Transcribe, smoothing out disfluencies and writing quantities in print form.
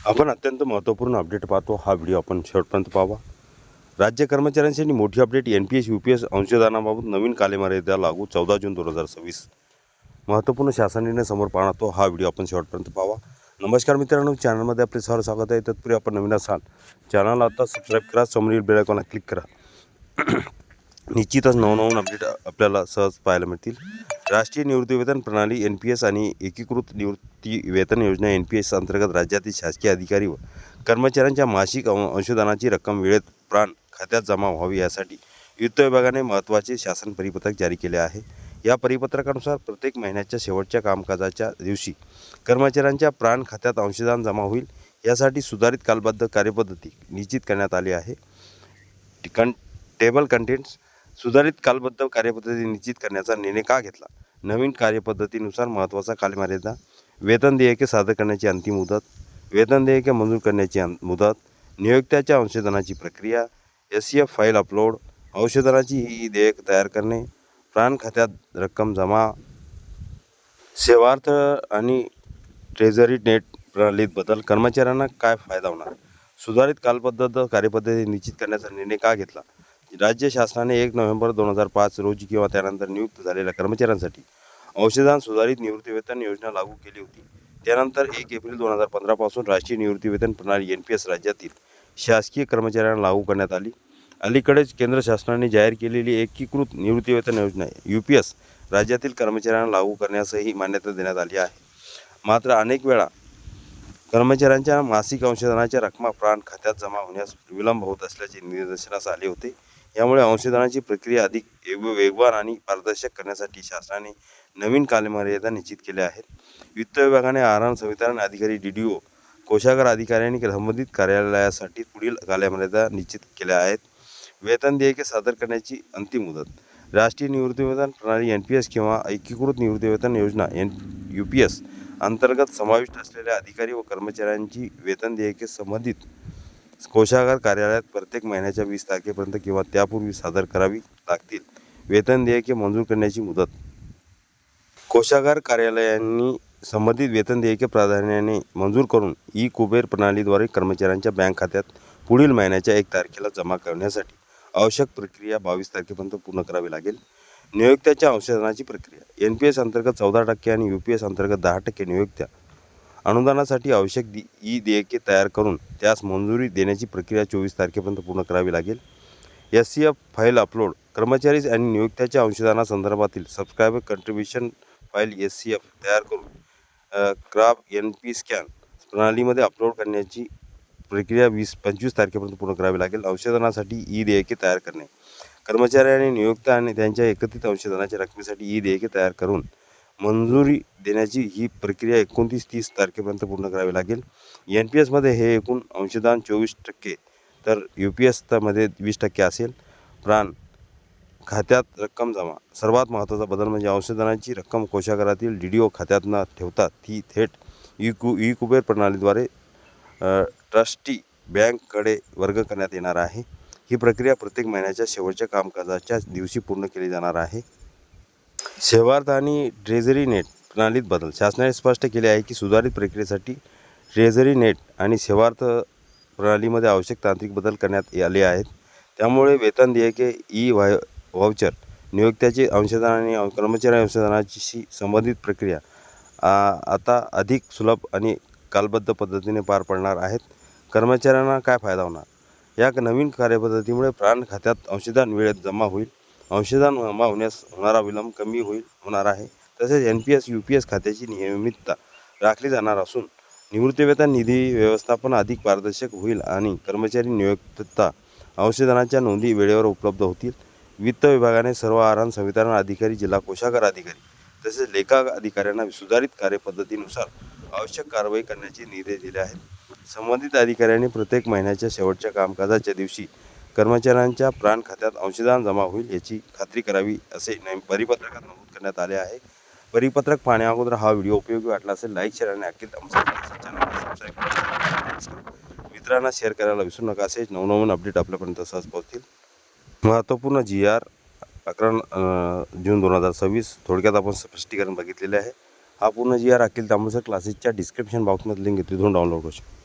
आपण अत्यंत महत्त्वपूर्ण अपडेट पाहतो. हा व्हिडिओ आपण शेवटपर्यंत पाहावा. राज्य कर्मचाऱ्यांसाठी मोठी अपडेट. NPS UPS अंशदानाबाबत नवीन कालमर्यादा लागू 14 जून 2026. महत्त्वपूर्ण शासन निर्णय समोर पाहतो. हा व्हिडिओ आपण शेवटपर्यंत पाहावा. नमस्कार मित्रांनो, चॅनलमध्ये आपले सहर्ष स्वागत आहे. तत्पूर्वी आपण नवीन असाल चॅनलला आता सबस्क्राईब करा, समोरील बेल आयकॉनला क्लिक करा. निश्चितच नवनवीन अपडेट आपल्याला सहज पाहायला मिळतील. राष्ट्रीय निवृत्ती वेतन प्रणाली NPS आणि एकीकृत निवृत्ती वेतन योजना NPS अंतर्गत राज्यातील शासकीय अधिकारी व कर्मचाऱ्यांच्या मासिक अंशदानाची रक्कम वेळेत प्राण खात्यात जमा व्हावी यासाठी वित्त विभागाने महत्त्वाचे शासन परिपत्रक जारी केले आहे. या परिपत्रकानुसार प्रत्येक महिन्याच्या शेवटच्या कामकाजाच्या दिवशी कर्मचाऱ्यांच्या प्राण खात्यात अंशदान जमा होईल. यासाठी सुधारित कालबद्ध कार्यपद्धती निश्चित करण्यात आली आहे. Table contents. सुधारित कालबद्ध कार्यपद्धती निश्चित करण्याचा निर्णय का घेतला? नवीन कार्यपद्धतीनुसार महत्त्वाचा कालमर्यादा: वेतन देयके सादर करण्याची अंतिम मुदत, वेतन देयके मंजूर करण्याची मुदत, नियोक्त्याच्या अंशदानाची प्रक्रिया, SCF फाईल अपलोड, अंशदानाची ही देयक तयार करणे, प्राण खात्यात रक्कम जमा, सेवार्थ आणि ट्रेझरी नेट प्रणालीत बदल. कर्मचाऱ्यांना काय फायदा होणार? सुधारित कालबद्ध कार्यपद्धती निश्चित करण्याचा निर्णय का घेतला? राज्य शासनाने 1 नोव्हेंबर 2005 रोजी किंवा त्यानंतर नियुक्त झालेल्या कर्मचाऱ्यांसाठी अंशदान सुधारित निवृत्तीवेतन योजना लागू केली होती. त्यानंतर 1 एप्रिल 2015 पासून राष्ट्रीय निवृत्तीवेतन प्रणाली NPS राज्यातील शासकीय कर्मचाऱ्यांना लागू करण्यात आली. अलीकडेच केंद्र शासनाने जाहीर केलेली एकीकृत निवृत्तीवेतन योजना UPS राज्यातील कर्मचाऱ्यांना लागू करण्यासही मान्यता देण्यात आली आहे. मात्र अनेक वेळा कर्मचाऱ्यांच्या मासिक अंशदानाच्या रकमा प्राण खात्यात जमा होण्यास विलंब होत असल्याचे निदर्शनास आले होते. यामुळे अंशदानाची प्रक्रिया अधिक वेगवान आणि पारदर्शक करण्यासाठी शासनाने नवीन कालमर्यादा निश्चित केल्या आहेत. वित्त विभागाने आहार संवितरण अधिकारी DDO कोषागार अधिकाऱ्यांनी संबंधित कार्यालयासाठी पुढील कालमर्यादा निश्चित केल्या आहेत. वेतन देयके सादर करण्याची अंतिम मुदत: राष्ट्रीय निवृत्तीवेतन प्रणाली NPS किंवा एकीकृत निवृत्तीवेतन योजना UPS अंतर्गत समाविष्ट असलेल्या अधिकारी व कर्मचाऱ्यांची वेतन देयके संबंधित कोषागार कार्यालयात प्रत्येक महिन्याच्या 20 तारखेपर्यंत किंवा त्यापूर्वी सादर करावी लागतील. वेतन देयके मंजूर करण्याची मुदत: कोषागार कार्यालयांनी संबंधित वेतन देयके प्राधान्याने मंजूर करून कुबेर प्रणालीद्वारे कर्मचाऱ्यांच्या बँक खात्यात पुढील महिन्याच्या 1 तारखेला जमा करण्यासाठी आवश्यक प्रक्रिया 22 तारखेपर्यंत पूर्ण करावी लागेल. नियोक्त्याच्या अंशदानाची प्रक्रिया: NPS अंतर्गत 14% आणि UPS अंतर्गत 10% नियोक्त्या अनुदानासाठी आवश्यक देयके तयार करून त्यास मंजुरी देण्याची प्रक्रिया 24 तारखेपर्यंत पूर्ण करावी लागेल. SCF फाईल अपलोड: कर्मचारी आणि नियोक्त्याच्या अंशदानासंदर्भातील सबस्क्रायबर कंट्रीब्युशन फाईल SCF तयार करून CRAB NP स्कॅन प्रणालीमध्ये अपलोड करण्याची प्रक्रिया 25 तारखेपर्यंत पूर्ण करावी लागेल. अंशदानासाठी देयके तयार करणे: कर्मचारी आणि नियोक्ता आणि त्यांच्या एकत्रित अंशदानाच्या रकमेसाठी देयके तयार करून मंजुरी देण्याची ही प्रक्रिया 29-30 तारखेपर्यंत पूर्ण करावी लागेल. NPS मध्ये हे एकूण अंशदान 24% तर UPS मध्ये 20% असेल. प्राण खात्यात रक्कम जमा: सर्वात महत्त्वाचा बदल म्हणजे अंशदानाची रक्कम कोषागारातील DDO खात्यात न ठेवता ती थेट कुबेर प्रणालीद्वारे ट्रस्टी बँककडे वर्ग करण्यात येणार आहे. ही प्रक्रिया प्रत्येक महिन्याच्या शेवटच्या कामकाजाच्या दिवशी पूर्ण केली जाणार आहे. सेवार्थ आणि ट्रेझरी नेट प्रणालीत बदल: शासनाने स्पष्ट केले आहे की सुधारित प्रक्रियेसाठी ट्रेझरी नेट आणि सेवार्थ प्रणालीमध्ये आवश्यक तांत्रिक बदल करण्यात आले आहेत. त्यामुळे वेतन देयके व्हाउचर, नियोक्त्याचे अंशदान आणि कर्मचारी अंशदानाची संबंधित प्रक्रिया आता अधिक सुलभ आणि कालबद्ध पद्धतीने पार पडणार आहेत. कर्मचाऱ्यांना काय फायदा होणार? या नवीन कार्यपद्धतीमुळे प्राण खात्यात अंशदान वेळेत जमा होईल. अंशदान जमा होण्यास होणारा विलंब कमी होणार आहे. तसेच NPS UPS खात्याची नियमितता राखली जाणार असून निवृत्तीवेतन निधी व्यवस्थापन अधिक पारदर्शक होईल आणि कर्मचारी नियोक्ता अंशदानाच्या नोंदी वेळेवर उपलब्ध होतील. वित्त विभागाने सर्व आहार संवितरण अधिकारी, जिल्हा कोषागार अधिकारी तसेच लेखा अधिकाऱ्यांना सुधारित कार्यपद्धतीनुसार आवश्यक कारवाई करण्याचे निर्देश दिले आहेत. संबंधित अधिकाऱ्यांनी प्रत्येक महिन्याच्या शेवटच्या कामकाजाच्या दिवशी कर्मचाऱ्यांच्या प्राण खात्यात अंशदान जमा होईल याची खात्री करावी असे परिपत्रकात नमूद करण्यात आले आहे. परिपत्रक पाहण्या अगोदर हा व्हिडिओ उपयोगी वाटला असेल लाईक, शेअर आणि अखिल चॅनलला सबस्क्राईब करा. मित्रांना शेअर करायला विसरू नका. असेच नवनवीन अपडेट आपल्यापर्यंत सहज पोहोचतील. महत्त्वपूर्ण GR 11 जून 2026 थोडक्यात आपण स्पष्टीकरण बघितलेले आहे. हा पूर्ण GR अखिल तांबुळसर क्लासेसच्या डिस्क्रिप्शन बॉक्समध्ये लिंक आहे, तिथून डाउनलोड करू शकता.